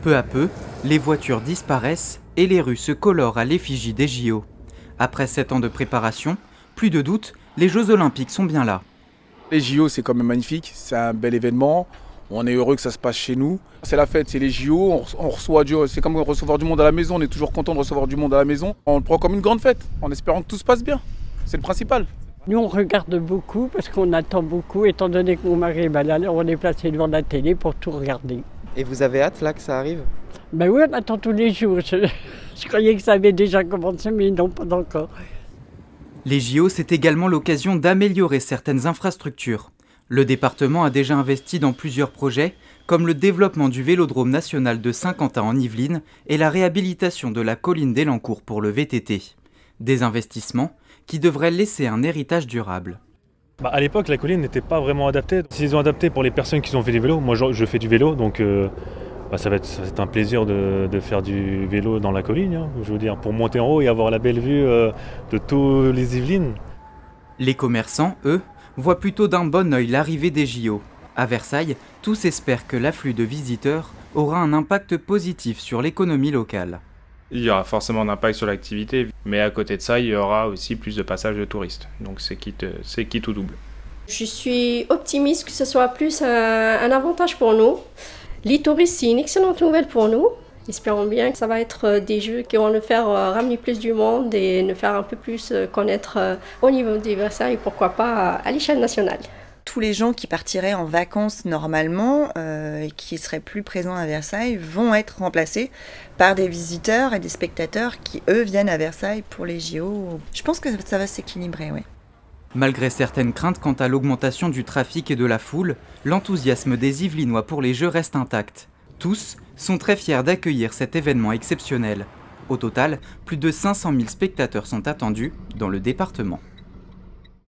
Peu à peu, les voitures disparaissent et les rues se colorent à l'effigie des JO. Après 7 ans de préparation, plus de doute, les Jeux Olympiques sont bien là. Les JO, c'est quand même magnifique, c'est un bel événement. On est heureux que ça se passe chez nous. C'est la fête, c'est les JO, on reçoit Dieu, c'est comme recevoir du monde à la maison, on est toujours content de recevoir du monde à la maison. On le prend comme une grande fête, en espérant que tout se passe bien. C'est le principal. Nous, on regarde beaucoup parce qu'on attend beaucoup, étant donné que mon mari est malade, on est placé devant la télé pour tout regarder. Et vous avez hâte là que ça arrive? Ben oui, on attend tous les jours. Je croyais que ça avait déjà commencé, mais non, pas encore. Les JO, c'est également l'occasion d'améliorer certaines infrastructures. Le département a déjà investi dans plusieurs projets, comme le développement du Vélodrome national de Saint-Quentin en Yvelines et la réhabilitation de la colline d'Elancourt pour le VTT. Des investissements qui devraient laisser un héritage durable. À l'époque, la colline n'était pas vraiment adaptée. S'ils ont adapté pour les personnes qui ont fait du vélo, moi je fais du vélo, donc ça va être un plaisir de faire du vélo dans la colline. Hein, je veux dire, pour monter en haut et avoir la belle vue de tous les Yvelines. Les commerçants, eux, voient plutôt d'un bon œil l'arrivée des JO. À Versailles, tous espèrent que l'afflux de visiteurs aura un impact positif sur l'économie locale. Il y aura forcément un impact sur l'activité, mais à côté de ça, il y aura aussi plus de passages de touristes. Donc c'est quitte ou double. Je suis optimiste que ce soit plus un avantage pour nous. Les touristes, c'est une excellente nouvelle pour nous. Espérons bien que ça va être des jeux qui vont nous faire ramener plus du monde et nous faire un peu plus connaître au niveau des Versailles, pourquoi pas à l'échelle nationale. Tous les gens qui partiraient en vacances normalement et qui seraient plus présents à Versailles vont être remplacés par des visiteurs et des spectateurs qui, eux, viennent à Versailles pour les JO. Je pense que ça va s'équilibrer, oui. Malgré certaines craintes quant à l'augmentation du trafic et de la foule, l'enthousiasme des Yvelinois pour les Jeux reste intact. Tous sont très fiers d'accueillir cet événement exceptionnel. Au total, plus de 500 000 spectateurs sont attendus dans le département.